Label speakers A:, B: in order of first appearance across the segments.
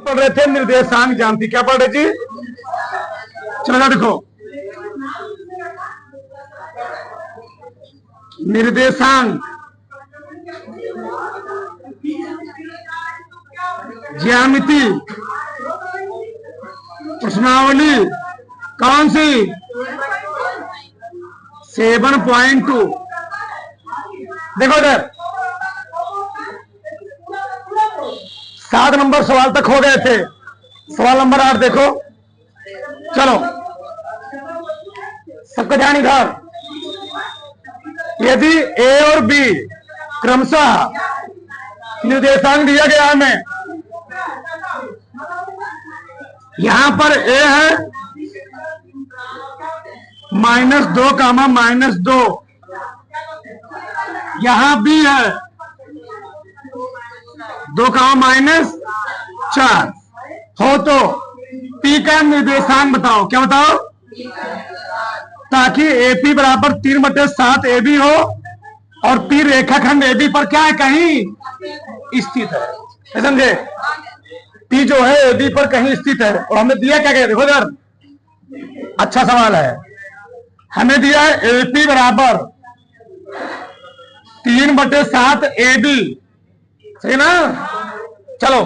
A: पढ़ रहे थे निर्देशांक ज्यामिति। क्या पढ़ रहे जी? चलो देखो, निर्देशांक ज्यामिति प्रश्नावली कौन सी? 7.2। देखो इधर 7 नंबर सवाल तक हो गए थे। सवाल नंबर 8 देखो। चलो सबका ध्यान इधर। यदि ए और बी क्रमशः निर्देशांक दिया गया है हमें, यहां पर ए है -2, -2, यहां बी है 2, -4 हो तो पी का निर्देशांक बताओ। क्या बताओ? ताकि एपी बराबर 3/7 AB हो और पी रेखाखंड एबी पर क्या है? कहीं स्थित है। समझे? पी जो है एबी पर कहीं स्थित है। और हमें दिया क्या? देखो यार, अच्छा सवाल है। हमें दिया है एपी बराबर 3/7 AB। सही ना? चलो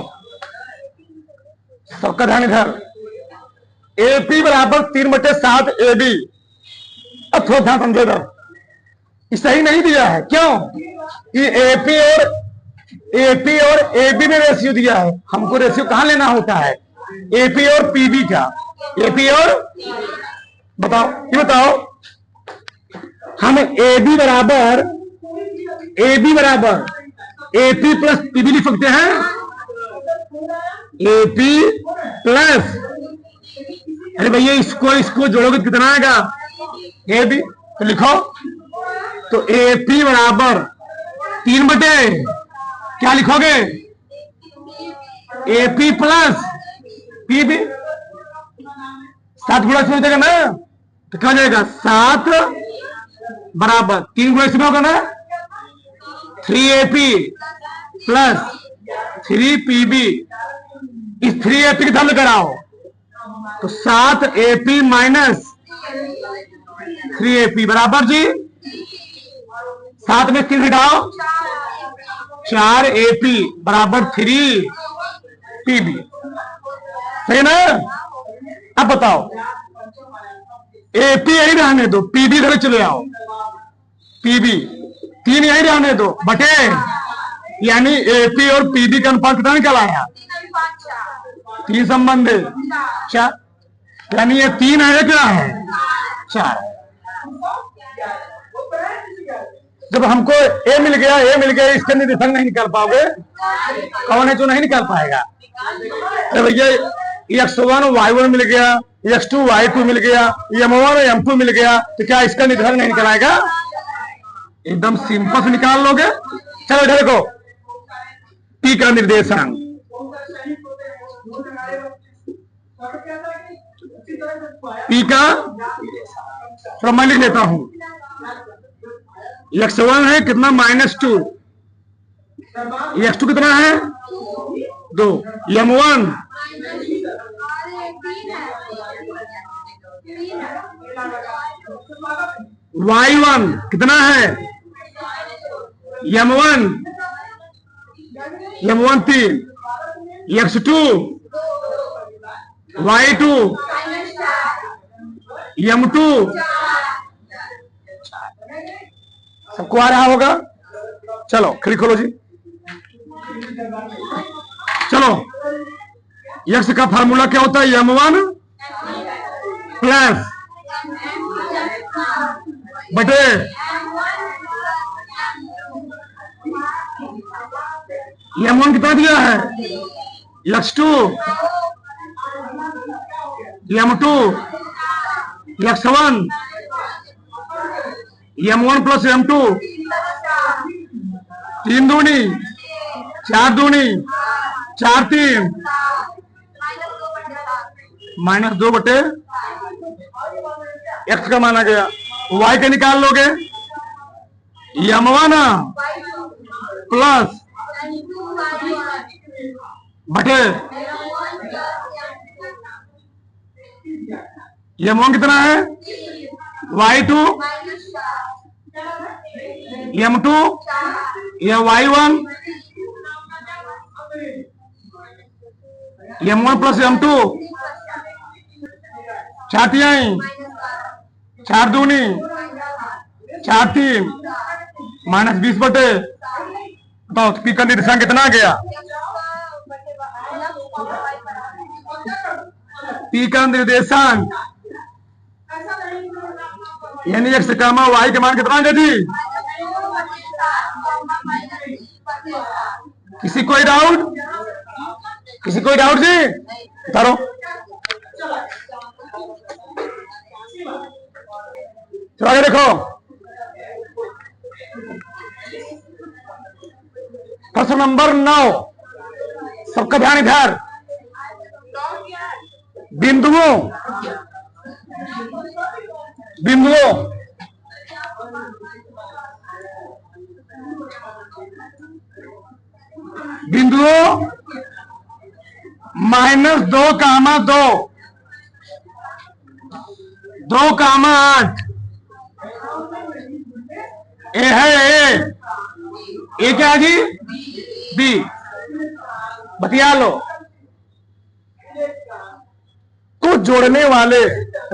A: सबका ध्यान इधर। एपी बराबर 3/7 AB। अब थोड़ा ध्यान समझो इधर, सही नहीं दिया है। क्यों? कि एपी और एबी में रेशियो दिया है। हमको रेशियो कहां लेना होता है? एपी और पीबी का। एपी और बताओ, ये बताओ, हम एबी बराबर एपी प्लस पीबी लिख सकते हैं। एपी प्लस, अरे भैया इसको जोड़ोगे कितना आएगा? एबी। तो लिखो, तो एपी बराबर 3 बटे क्या लिखोगे? AP plus PB. 7 गुणा इसमें देगा ना, तो क्या हो जाएगा? 7 बराबर 3 गुणा इसमें होगा ना, 3AP प्लस 3PB। इस 3AP की धन कराओ तो 7AP माइनस 3AP बराबर जी 7 में 3 घटाओ 4AP बराबर 3PB। सही ना? अब बताओ, AP यही रहने दो, PB इधर चले आओ। PB 3 यही रहने दो बटे, यानी AP और PB का अनुपात कितना निकल आया? 3 संबंध 4, यानी ये 3 है क्या है? 4। जब हमको ए मिल गया, इसके निर्देशांक नहीं निकाल पाओगे। कौन है जो नहीं निकाल पाएगा? तो भैया x1 y1 मिल गया, x2 y2 मिल गया, m1 m2 मिल गया, तो क्या इसका निर्देशांक नहीं निकल आएगा? एकदम सिंपल से निकाल लोगे। चलो इधर देखो, पी का निर्देशांक। पी का थोड़ा मैं लिख लेता हूं। x1 है कितना? -2। x2 कितना है? 2। m1 y1 कितना है? m1 3। x2 y2 m2 सबको आ रहा होगा। चलो खिड़की खोलो जी। चलो, x का फार्मूला क्या होता है? m1 प्लस बटे m1 कितना दिया है? x2 m2 x1 m1 plus m2 3 दूनी 4 दूनी 4 3 -2 बटे x का माना गया। y का निकाल लोगे, m1 प्लस बटे ये मोन कितना है y2 m2 ये y1 m1 प्लस m2 चार तिहाई चार दूनी चार तीन माइनस 20 बटे बताओ पी का निर्देशांक कितना आ गया पी का निर्देशांक यानी एक्स कामा वाई के मान कितना है जी किसी कोई डाउट जी उतारो चलो आगे देखो प्रश्न नंबर 9 सबका ध्यान इधर बिंदुओं -2, 2,8 ए है ए क्या है जी बी बतिया लो को जोड़ने वाले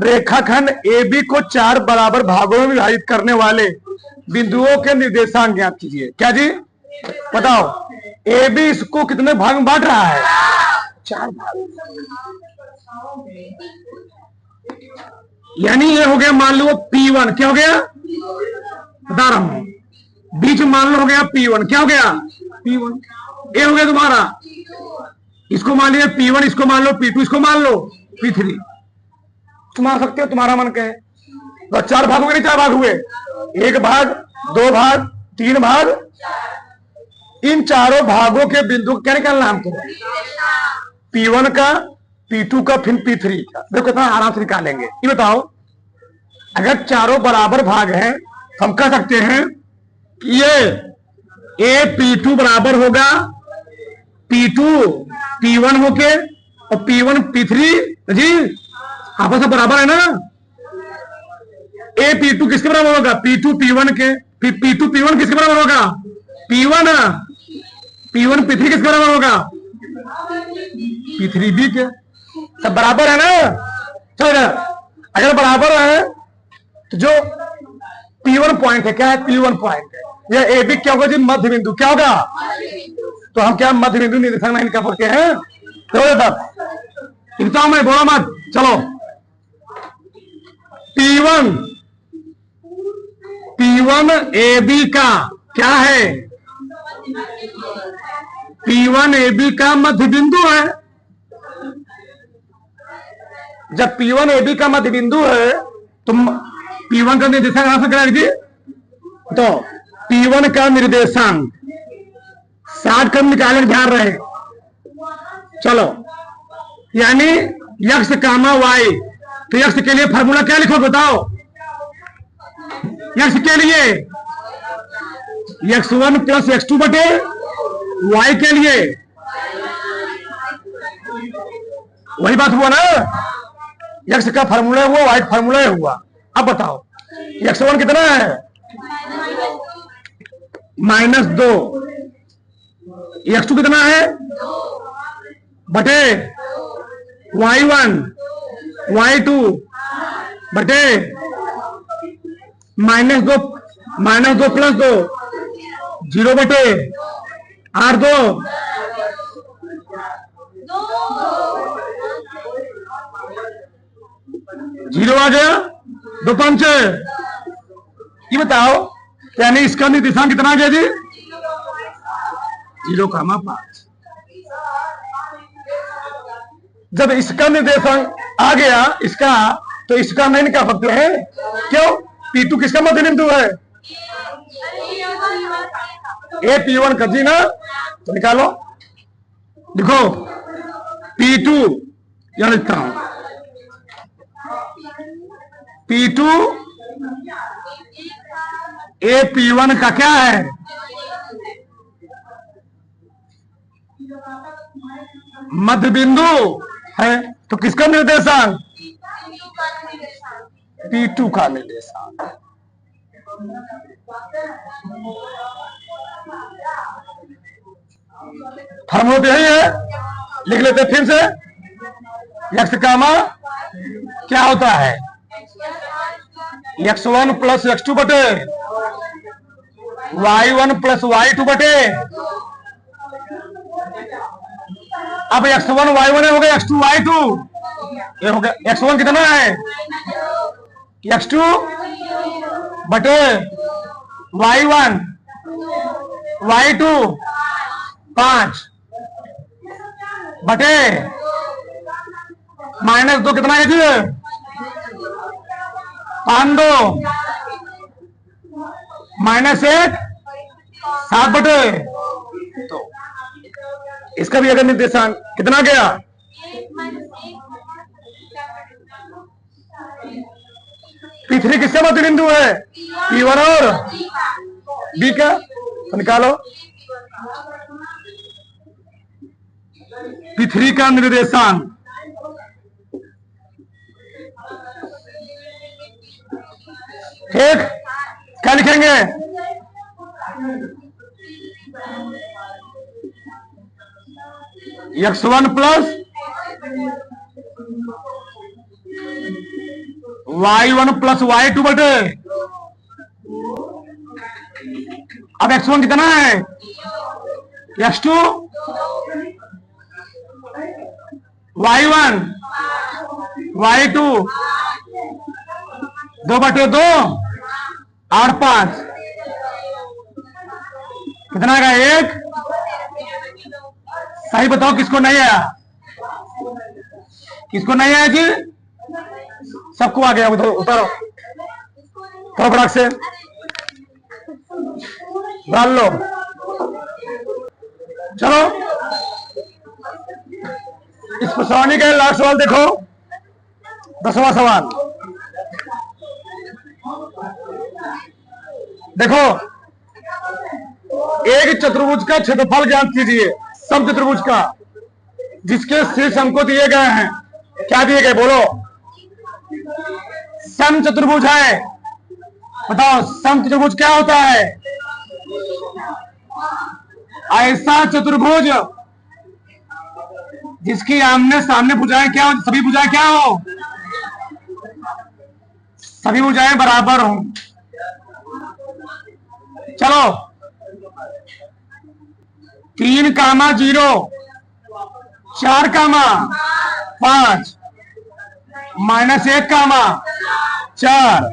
A: रेखाखंड ए बी को 4 बराबर भागों में विभाजित करने वाले बिंदुओं के निर्देशांक ज्ञात कीजिए क्या जी बताओ ए बी इसको कितने भाग में बांट रहा है 4 भाग यानी ये हो गया मान लो P1 क्या हो गया बता रहा हूं बीच में मान लो हो गया P1 क्या हो गया P1 ए हो गया तुम्हारा इसको मान लिया P1 इसको मान लो P2 इसको मान लो P3 तुम मान सकते हो तुम्हारा मन क्या है तो 4 भाग हुए नहीं 4 भाग हुए 1 भाग 2 भाग 3 भाग इन चारों भागों के बिंदु क्या निकालना हमको P1 का P2 का फिर P3 का देखो कितना आराम से निकालेंगे ये बताओ अगर चारों बराबर भाग हैं तो हम कह सकते हैं कि ये A P2 बराबर होगा P2 P1 होके और P1 P3 जी आपस में बराबर है ना A P2 किसके बराबर होगा P2 P1 के P2 P1 किसके बराबर होगा P1 P3 किसके बराबर होगा P3 B के सब बराबर है ना चलो अगर बराबर है तो जो P1 पॉइंट है क्या है P1 पॉइंट है यह ए बी क्या होगा जी मध्य बिंदु क्या होगा तो हम क्या मध्य बिंदु निर्देशांक नहीं कर सकते हैं तो इतना मैं बोला मत चलो P1 ए बी का क्या है P1 ए बी का मध्य बिंदु है जब P1 ए बी का मध्य बिंदु है तो P1 का निर्देशांक कहां से करा लीजिए तो P1 का निर्देशांक 60 कम निकालने ध्यान रहे चलो यानी x कामा y तो x के लिए फार्मूला क्या लिखो बताओ x के लिए x1 प्लस x2 बटे y के लिए वही बात हुआ ना x का फार्मूला हुआ y का फार्मूला हुआ अब बताओ x1 कितना है -2 x2 कितना है बटे y1 y2 बटे -2 प्लस 2 0 बटे R2 0 आ गया 2 5 ये बताओ यानी इसका निर्देशांक कितना आ गया जी 0,5 जब इसका निर्देशांक आ गया इसका तो इसका नहीं निकाल सकते हैं क्यों P2 किसका मध्य बिंदु है A P1 कर दी ना तो निकालो देखो P2 यहां लिखता हूं P2 A P1 का क्या है मध्य बिंदु है, तो किसका निर्देशांक? P2 का निर्देशांक। फॉर्मूला तो यही है, लिख लेते फिर से। x कामा क्या होता है? x1 प्लस x2 बटे y1 प्लस y2 बटे, अब x1 y1 हो गया, x2 y2, ये हो गया। x1 कितना है? x2 बटे y1 y2 5 बटे -2 कितना है जी? 5 2 -1 7 बटे, तो इसका भी अगर निर्देशांक कितना गया? P3 किसका मध्य बिंदु है? P1 और B का, तो निकालो। P3 का निर्देशांक ठीक, क्या लिखेंगे? x1 plus y1 plus y2 बटे, अब x1 कितना है? x2 y1 y2 2 बटे 2 8 5 कितना का? 1। सही बताओ किसको नहीं आया? किसको नहीं आया जी? सबको आ गया, उतारो थोड़ा फटाक से डाल लो। चलो इस प्रश्नावली का लास्ट सवाल देखो, 10वां सवाल देखो। एक चतुर्भुज का क्षेत्रफल ज्ञात कीजिए, समचतुर्भुज का, जिसके शीर्ष अंकों दिए गए हैं। क्या दिए गए बोलो? समचतुर्भुज है, बताओ समचतुर्भुज क्या होता है? ऐसा चतुर्भुज जिसकी आमने सामने भुजाएं क्या हो? सभी भुजाएं क्या हो? सभी भुजाएं बराबर हो। चलो 3 कामा 0 4 कामा 5 -1 कामा 4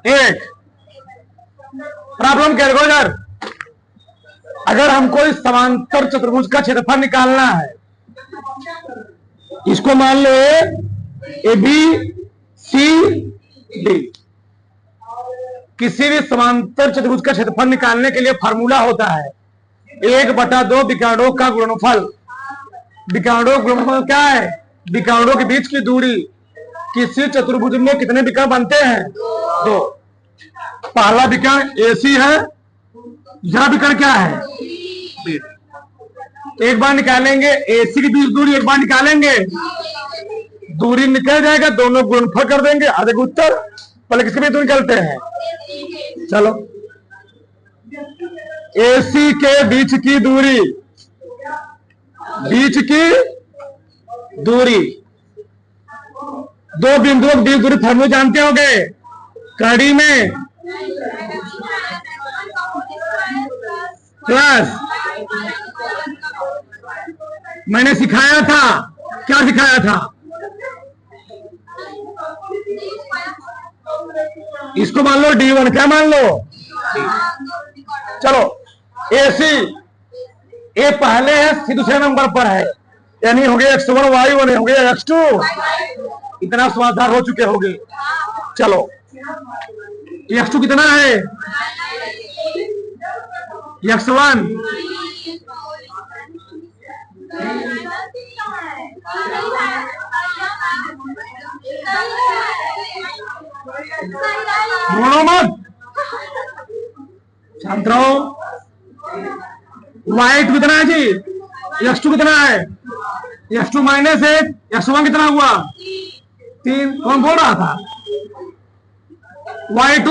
A: 1। प्रॉब्लम कैलकुलेटर, अगर हमको इस समांतर चतुर्भुज का क्षेत्रफल निकालना है, इसको मान लो ए बी सी डी। किसी भी समांतर चतुर्भुज का क्षेत्रफल निकालने के लिए फार्मूला होता है 1/2 विकर्णों का गुणनफल। विकर्णों गुणनफल क्या है? विकर्णों के बीच की दूरी। किसी चतुर्भुज में कितने विकर्ण बनते हैं? 2। पहला विकर्ण AC है, यह विकर्ण क्या है? B। एक बार निकालेंगे AC के बीच दूरी, एक बार निकालेंगे, दूरी निकल जाएगा, दोनों गुणनफल कर देंगे, आ जाएगा उत्तर। पहले किसके बीच दूरी निकलते हैं? चलो AC के बीच की दूरी, बीच की दूरी, दो बिंदुओं के बीच दूरी फॉर्मूला जानते होंगे, कड़ी में प्लस, मैंने सिखाया था, क्या सिखाया था? इसको मान लो D1, क्या मान लो? चलो AC ए पहले है, सी दूसरे नंबर पर है, यानी हो गया x1 y1, हो गया x2। इतना समाधान हो चुके होंगे। चलो x2 कितना है? x1 बोलो मत, शांत रहो। y2 कितना है जी, x2 कितना है, x2 माइनस 1, x1 कितना हुआ 3, कौन बोल रहा था, y2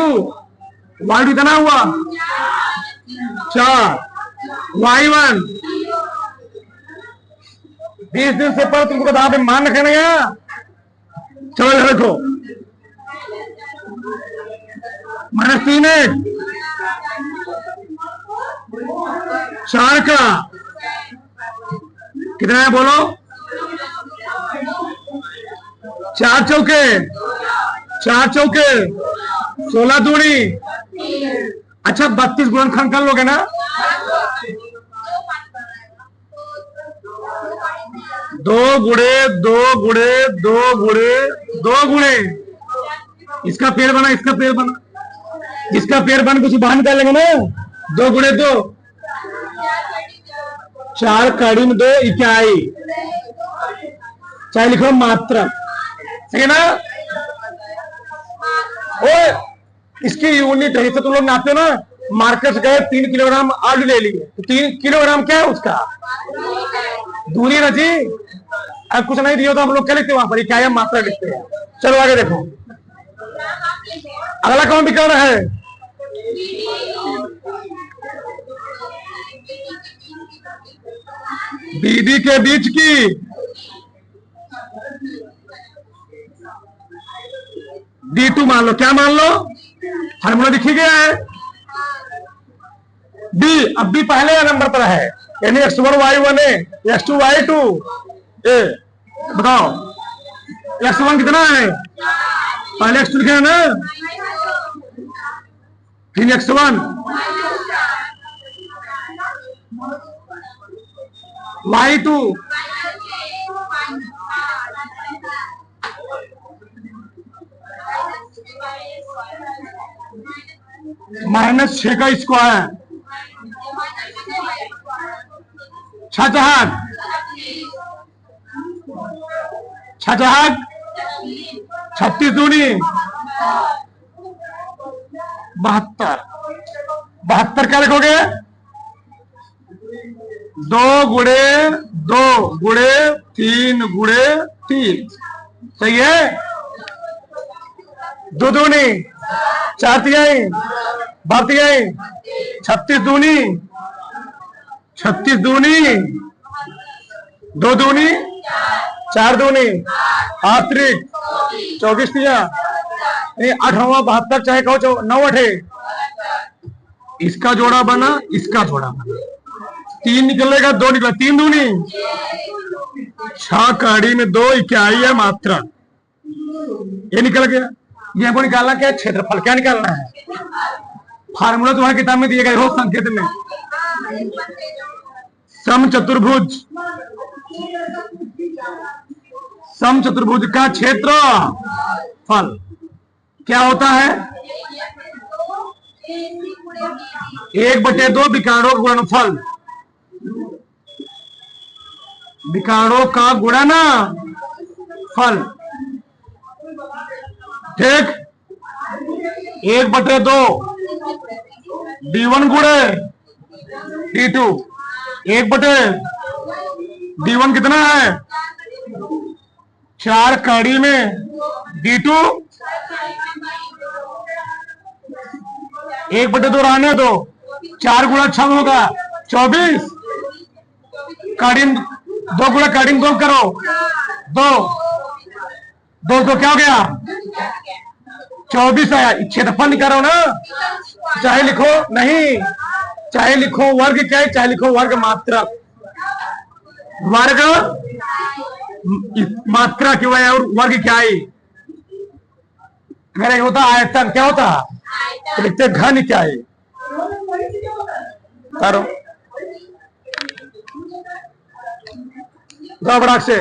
A: कितना हुआ 4, y1 20 दिन से पर तुमको बता मान रखे ना। चलो देखो -3 है 4 का कितना है बोलो, 4 चौके 16 दूनी, अच्छा 32 गुणनखंड कर लोगे ना, 2 गुणे 2 गुणे 2 गुणे 2 गुणे, इसका पेड़ बना, इसका पेड़ बना, इसका पेड़ बन कुछ बाहर निकाल लेंगे ना, 2 गुणे 2 4 कड़ी में 2 इकाई, चाहे लिखो मात्रक, सही है ना। ओ इसकी यूनिट है, तो तुम लोग नापते हो ना, मार्केट गए 3 किलोग्राम आलू ले लिए, तो 3 किलोग्राम क्या है उसका दूरी ना जी, अब कुछ नहीं दिया तो हम लोग क्या लिखते हैं वहां पर, क्या है मात्रा लिखते हैं। चलो आगे देखो, अगला कौन विकर्ण है, बीडी के बीच की D2 मान लो, क्या मान लो, फार्मूला लिखी गया है B, अब B पहले नंबर पर है, यानी x1 y1 है, x2 y2 ए, बताओ x1 कितना है, पहले x2 लिखे ना, फिर x1 y2 -6 का स्क्वायर, 6 36 दूनी 72 क्या लिखोगे, 2 गुणे 2 गुणे 3 गुणे 3, सही है, 2 दूनी 4 तिहाई 12 तिहाई 36 दूनी 2 दूनी 4 दूनी 8 24 तिया 8 72, चाहे कहो 9 8, इसका जोड़ा बना, इसका जोड़ा बना, 3 निकलेगा 2 निकला, 3 दूनी 6 कड़ी में 2 इकाई है मात्रा, ये निकल गया। ये हमको निकालना क्या है, क्षेत्रफल, क्या निकालना है, फार्मूला तुम्हारी किताब में दिए गए हो संकेत में, समचतुर्भुज का क्षेत्रफल क्या होता है, 1/2 विकर्णों का गुणनफल, विकर्णों का गुणनफल, ठीक, 1/2 D1 गुणे D2, 1/D1 कितना है 4 कड़ी में D2, 1/2 रहने दो, 4 गुणा 6 होगा 24, कड़ी 2 गुणा कड़ी 2 करो 2 2 क्या हो गया 24 आया, क्षेत्रफल निकालो ना, चाहे लिखो नहीं, चाहे लिखो वर्ग क्या है, चाहे लिखो वर्ग मात्रक, वर्ग मात्रा की वजह और वर्ग क्या है, अगर होता आयतन क्या होता, तो लिखते घन क्या है, करो 2 बड़ा से